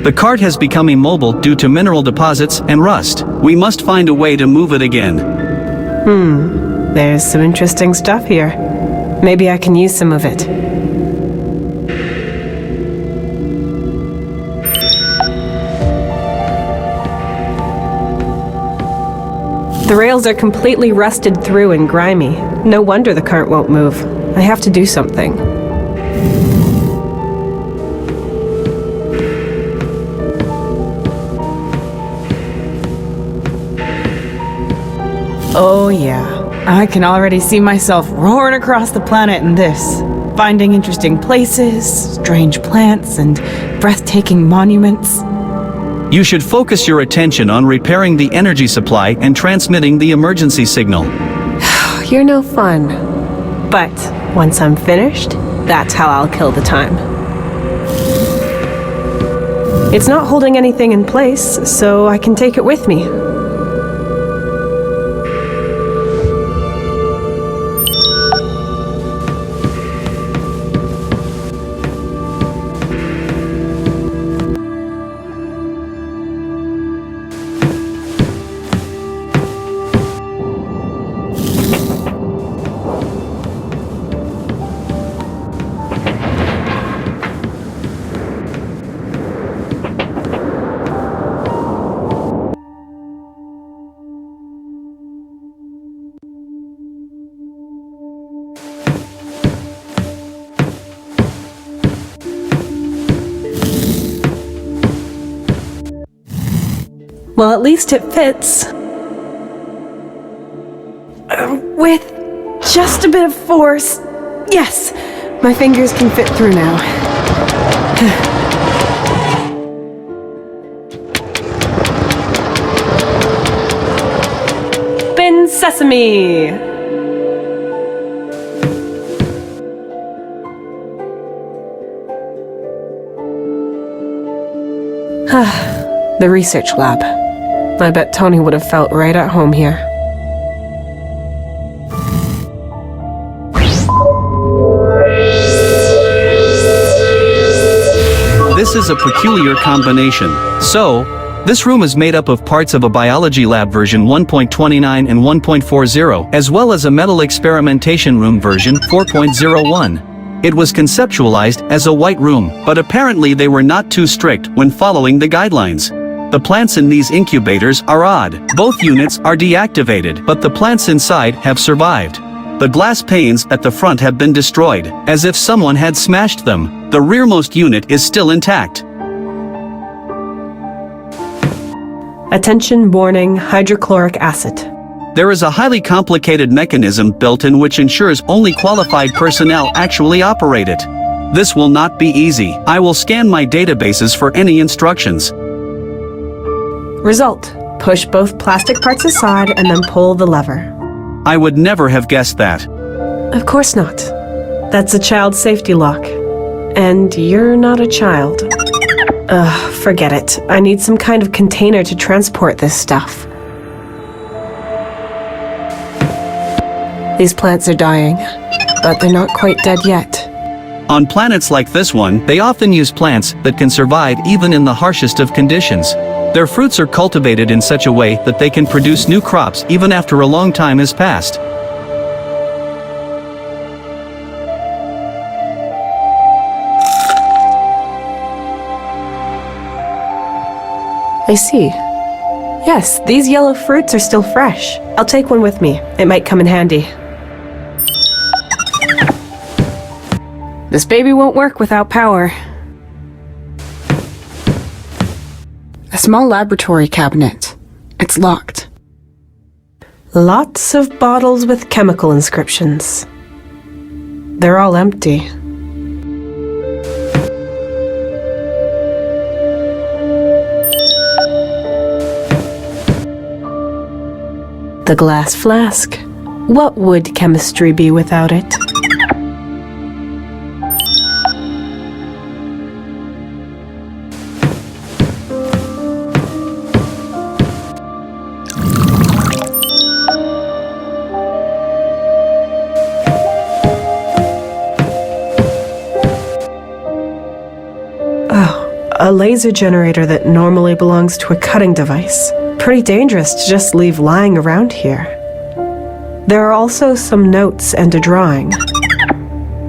The cart has become immobile due to mineral deposits and rust. We must find a way to move it again. There's some interesting stuff here. Maybe I can use some of it. The rails are completely rusted through and grimy. No wonder the cart won't move. I have to do something. Oh yeah, I can already see myself roaring across the planet in this, finding interesting places, strange plants, and breathtaking monuments. You should focus your attention on repairing the energy supply and transmitting the emergency signal. You're no fun. But once I'm finished, that's how I'll kill the time. It's not holding anything in place, so I can take it with me. Well, at least it fits. With just a bit of force. Yes, my fingers can fit through now. Spin sesame! The research lab. I bet Tony would have felt right at home here. This is a peculiar combination. So, this room is made up of parts of a biology lab version 1.29 and 1.40, as well as a metal experimentation room version 4.01. It was conceptualized as a white room, but apparently they were not too strict when following the guidelines. The plants in these incubators are odd. Both units are deactivated, but the plants inside have survived. The glass panes at the front have been destroyed, as if someone had smashed them. The rearmost unit is still intact. Attention warning, hydrochloric acid. There is a highly complicated mechanism built in which ensures only qualified personnel actually operate it. This will not be easy. I will scan my databases for any instructions. Result: push both plastic parts aside and then pull the lever. I would never have guessed that. Of course not. That's a child safety lock. And you're not a child. Forget it. I need some kind of container to transport this stuff. These plants are dying, but they're not quite dead yet. On planets like this one, they often use plants that can survive even in the harshest of conditions. Their fruits are cultivated in such a way that they can produce new crops even after a long time has passed. I see. Yes, these yellow fruits are still fresh. I'll take one with me. It might come in handy. This baby won't work without power. A small laboratory cabinet. It's locked. Lots of bottles with chemical inscriptions. They're all empty. The glass flask. What would chemistry be without it? A laser generator that normally belongs to a cutting device. Pretty dangerous to just leave lying around here. There are also some notes and a drawing.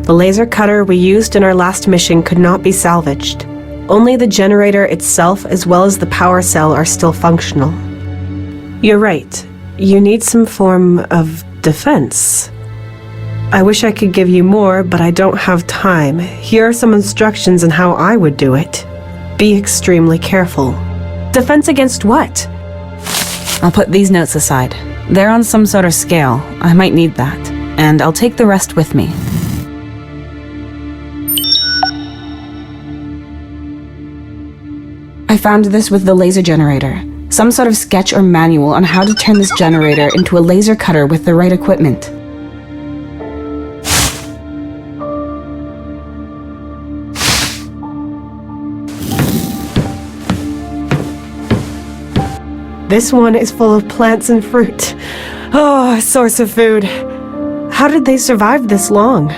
The laser cutter we used in our last mission could not be salvaged. Only the generator itself as well as the power cell are still functional. You're right. You need some form of defense. I wish I could give you more, but I don't have time. Here are some instructions on how I would do it. Be extremely careful. Defense against what? I'll put these notes aside. They're on some sort of scale. I might need that. And I'll take the rest with me. I found this with the laser generator. Some sort of sketch or manual on how to turn this generator into a laser cutter with the right equipment. This one is full of plants and fruit. Oh, a source of food. How did they survive this long?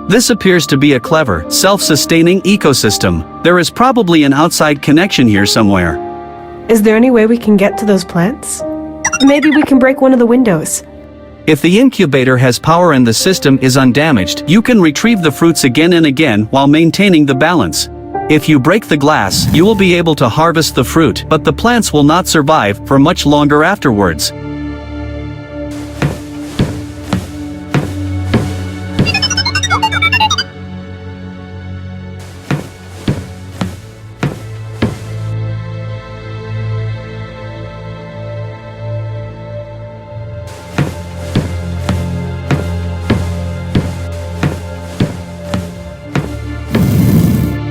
This appears to be a clever, self-sustaining ecosystem. There is probably an outside connection here somewhere. Is there any way we can get to those plants? Maybe we can break one of the windows. If the incubator has power and the system is undamaged, you can retrieve the fruits again and again while maintaining the balance. If you break the glass, you will be able to harvest the fruit, but the plants will not survive for much longer afterwards.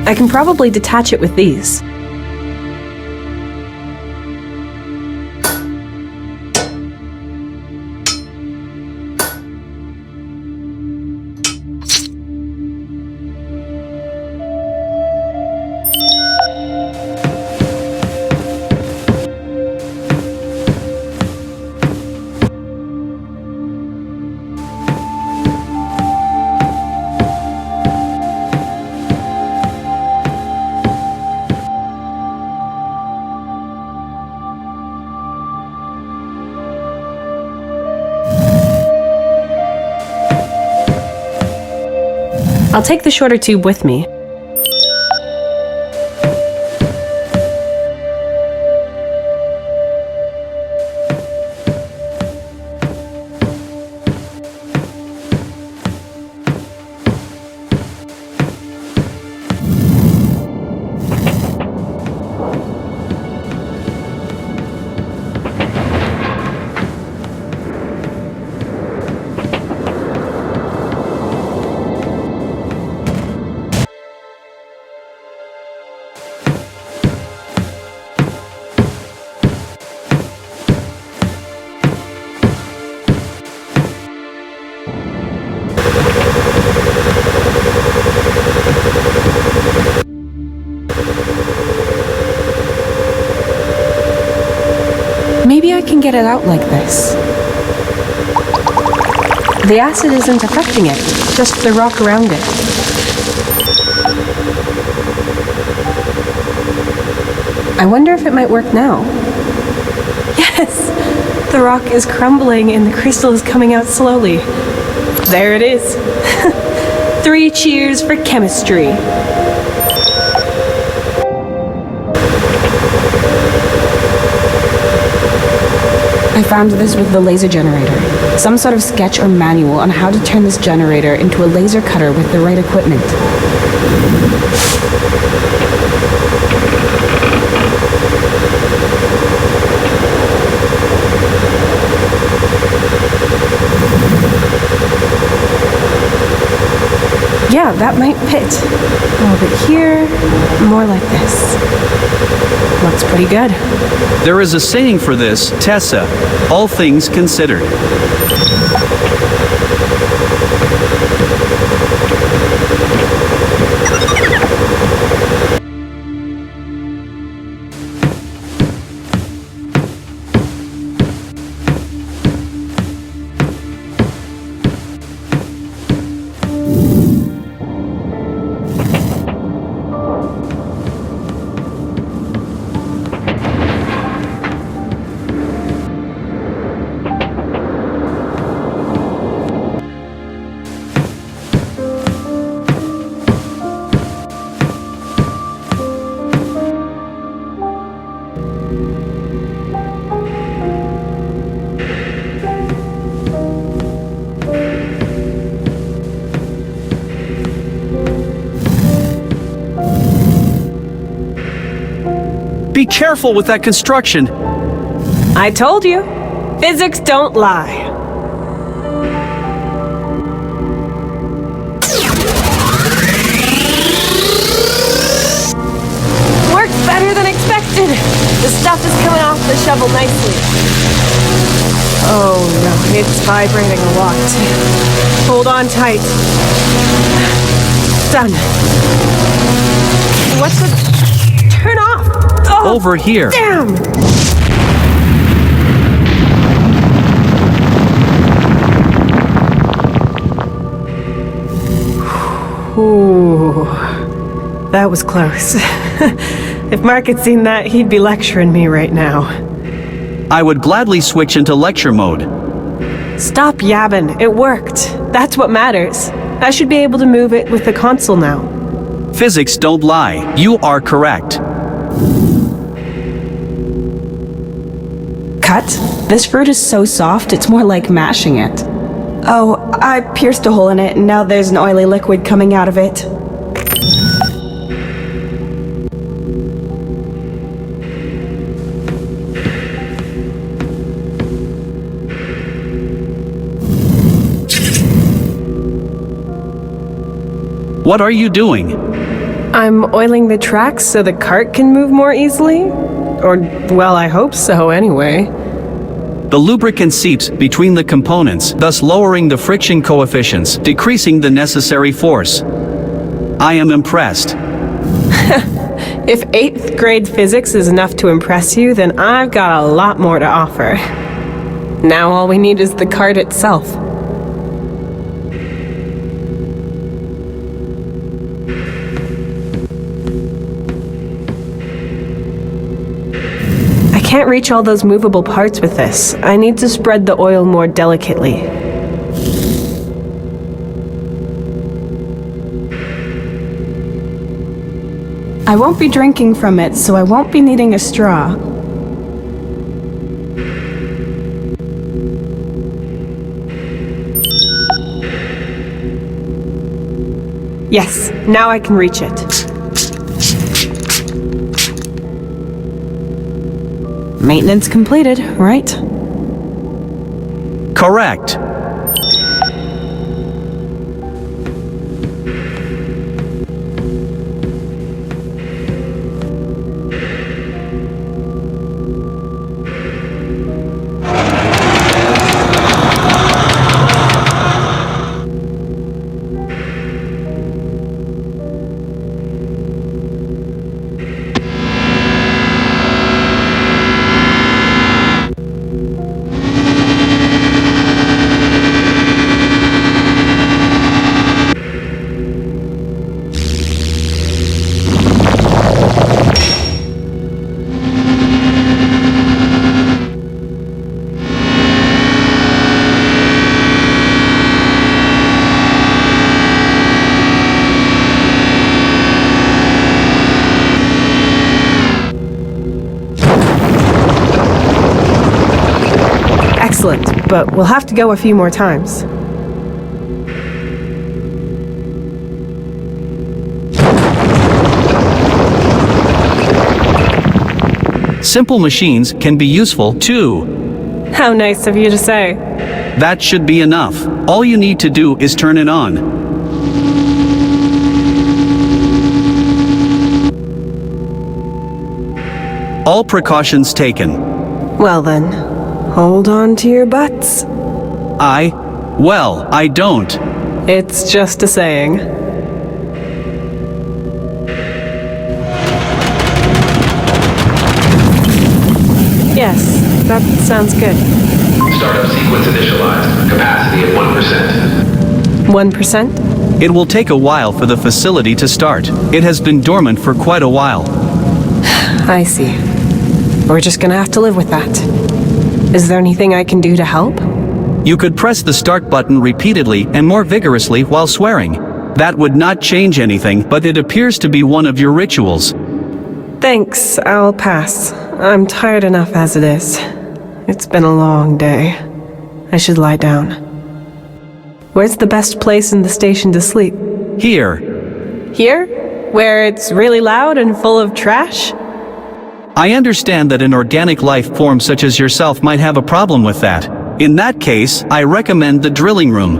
I can probably detach it with these. I'll take the shorter tube with me. Maybe I can get it out like this. The acid isn't affecting it, just the rock around it. I wonder if it might work now. Yes! The rock is crumbling and the crystal is coming out slowly. There it is. 3 cheers for chemistry. I found this with the laser generator. Some sort of sketch or manual on how to turn this generator into a laser cutter with the right equipment. Yeah, that might fit. A little bit here, more like this. Looks pretty good. There is a saying for this, Tessa, all things considered. Be careful with that construction. I told you, physics don't lie. Works better than expected. The stuff is coming off the shovel nicely. Oh no, it's vibrating a lot. Hold on tight. Done. What's the... Turn off! Oh, Over here. damn! Ooh, that was close. If Mark had seen that, he'd be lecturing me right now. I would gladly switch into lecture mode. Stop yabbing. It worked. That's what matters. I should be able to move it with the console now. Physics don't lie. You are correct. Cut? This fruit is so soft, it's more like mashing it. Oh, I pierced a hole in it, and now there's an oily liquid coming out of it. What are you doing? I'm oiling the tracks so the cart can move more easily? Or, well, I hope so anyway. The lubricant seeps between the components, thus lowering the friction coefficients, decreasing the necessary force. I am impressed. If 8th grade physics is enough to impress you, then I've got a lot more to offer. Now all we need is the cart itself. I can't reach all those movable parts with this. I need to spread the oil more delicately. I won't be drinking from it, so I won't be needing a straw. Yes, now I can reach it. Maintenance completed, right? Correct. Excellent, but we'll have to go a few more times. Simple machines can be useful too. How nice of you to say. That should be enough. All you need to do is turn it on. All precautions taken. Well then, hold on to your butts. Well, I don't. It's just a saying. Yes, that sounds good. Startup sequence initialized. Capacity at 1%. 1%? It will take a while for the facility to start. It has been dormant for quite a while. I see. We're just gonna have to live with that. Is there anything I can do to help? You could press the start button repeatedly and more vigorously while swearing. That would not change anything, but it appears to be one of your rituals. Thanks, I'll pass. I'm tired enough as it is. It's been a long day. I should lie down. Where's the best place in the station to sleep? Here. Here? Where it's really loud and full of trash? I understand that an organic life form such as yourself might have a problem with that. In that case, I recommend the drilling room.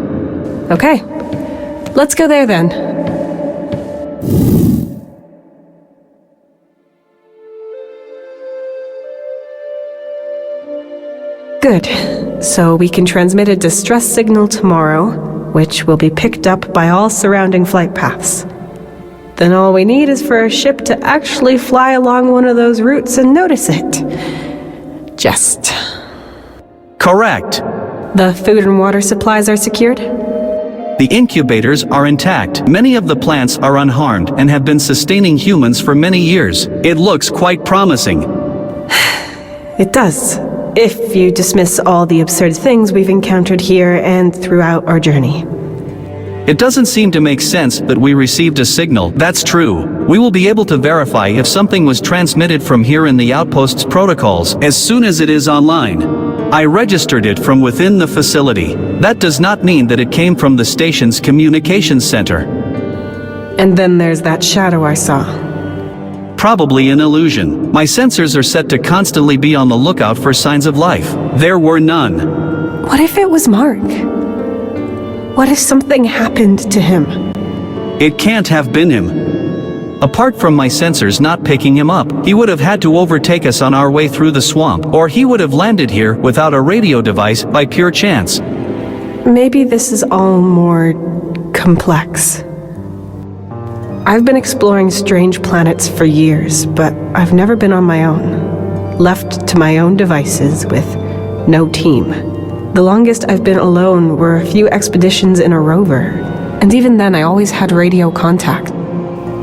Okay, let's go there then. Good. So we can transmit a distress signal tomorrow, which will be picked up by all surrounding flight paths. Then all we need is for a ship to actually fly along one of those routes and notice it. Just. Correct. The food and water supplies are secured? The incubators are intact. Many of the plants are unharmed and have been sustaining humans for many years. It looks quite promising. It does. If you dismiss all the absurd things we've encountered here and throughout our journey. It doesn't seem to make sense that we received a signal. That's true. We will be able to verify if something was transmitted from here in the outpost's protocols as soon as it is online. I registered it from within the facility. That does not mean that it came from the station's communications center. And then there's that shadow I saw. Probably an illusion. My sensors are set to constantly be on the lookout for signs of life. There were none. What if it was Mark? What if something happened to him? It can't have been him. Apart from my sensors not picking him up, he would have had to overtake us on our way through the swamp, or he would have landed here without a radio device by pure chance. Maybe this is all more complex. I've been exploring strange planets for years, but I've never been on my own. Left to my own devices with no team. The longest I've been alone were a few expeditions in a rover, and even then I always had radio contact.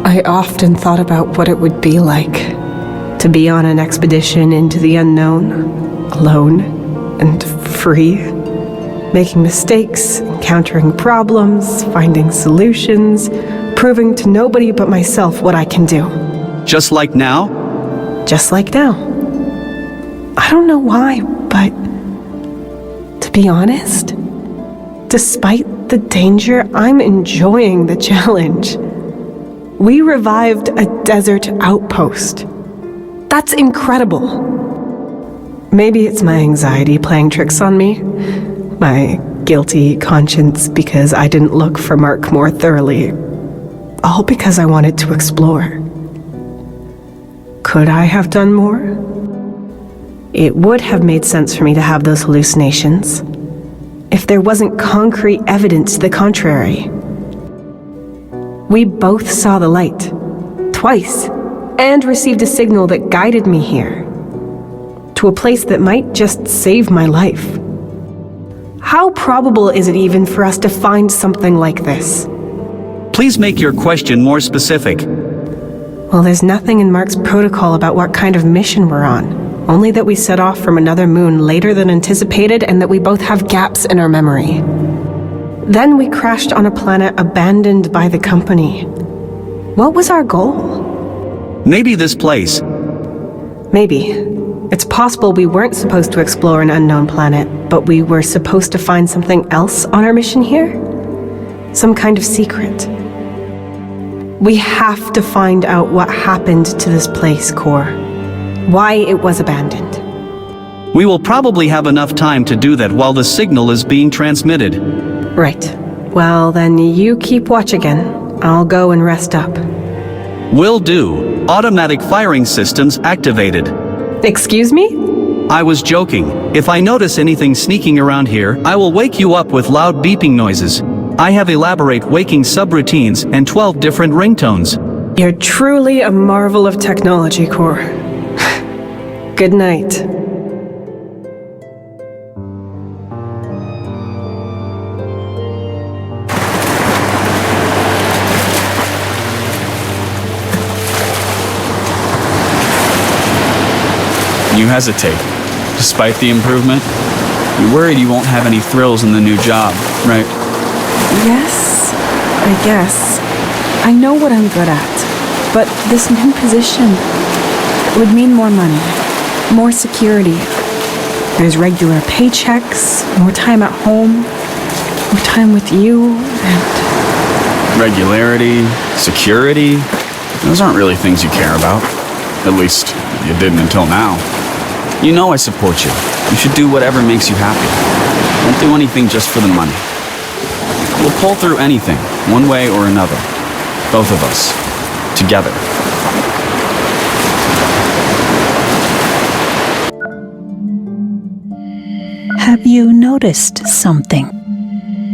I often thought about what it would be like to be on an expedition into the unknown, alone and free, making mistakes, encountering problems, finding solutions, proving to nobody but myself what I can do. Just like now? Just like now. I don't know why, but to be honest, despite the danger, I'm enjoying the challenge. We revived a desert outpost. That's incredible. Maybe it's my anxiety playing tricks on me, my guilty conscience because I didn't look for Mark more thoroughly, all because I wanted to explore. Could I have done more? It would have made sense for me to have those hallucinations, if there wasn't concrete evidence to the contrary. We both saw the light, twice, and received a signal that guided me here, to a place that might just save my life. How probable is it even for us to find something like this? Please make your question more specific. Well, there's nothing in Mark's protocol about what kind of mission we're on, only that we set off from another moon later than anticipated and that we both have gaps in our memory. Then we crashed on a planet abandoned by the company. What was our goal? Maybe this place. Maybe. It's possible we weren't supposed to explore an unknown planet, but we were supposed to find something else on our mission here? Some kind of secret. We have to find out what happened to this place, Core. Why it was abandoned. We will probably have enough time to do that while the signal is being transmitted. Right. Well, then you keep watch again. I'll go and rest up. Will do. Automatic firing systems activated. Excuse me? I was joking. If I notice anything sneaking around here, I will wake you up with loud beeping noises. I have elaborate waking subroutines and 12 different ringtones. You're truly a marvel of technology, Core. Good night. You hesitate. Despite the improvement, you're worried you won't have any thrills in the new job, right? Yes, I guess. I know what I'm good at, but this new position would mean more money, more security. There's regular paychecks, more time at home, more time with you, and... Regularity, security, those aren't really things you care about. At least, you didn't until now. You know I support you. You should do whatever makes you happy. Don't do anything just for the money. We'll pull through anything, one way or another. Both of us. Together. Have you noticed something?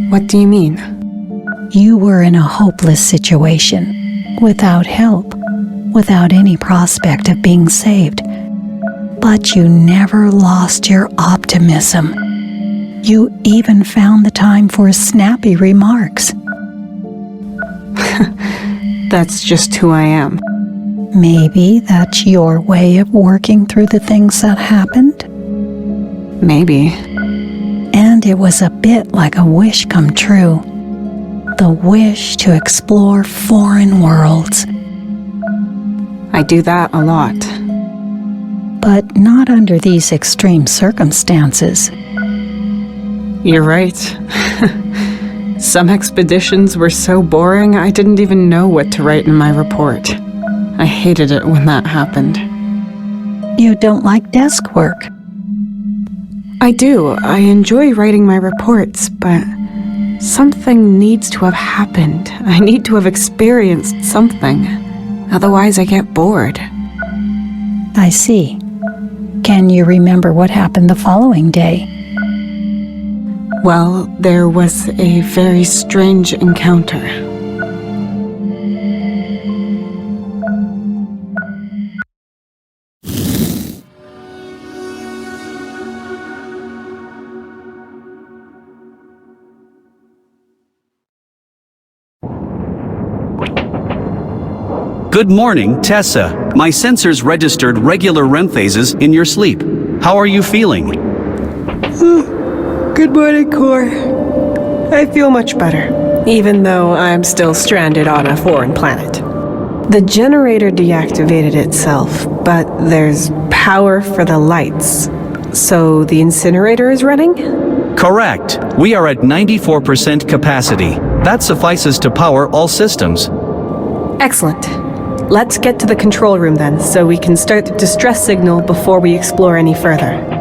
What do you mean? You were in a hopeless situation, without help, without any prospect of being saved. But you never lost your optimism. You even found the time for snappy remarks. That's just who I am. Maybe that's your way of working through the things that happened? Maybe. And it was a bit like a wish come true. The wish to explore foreign worlds. I do that a lot. But not under these extreme circumstances. You're right. Some expeditions were so boring I didn't even know what to write in my report. I hated it when that happened. You don't like desk work. I do. I enjoy writing my reports, but something needs to have happened. I need to have experienced something. Otherwise, I get bored. I see. Can you remember what happened the following day? Well, there was a very strange encounter. Good morning, Tessa. My sensors registered regular REM phases in your sleep. How are you feeling? Good morning, Core. I feel much better, even though I'm still stranded on a foreign planet. The generator deactivated itself, but there's power for the lights. So the incinerator is running? Correct. We are at 94% capacity. That suffices to power all systems. Excellent. Let's get to the control room then, so we can start the distress signal before we explore any further.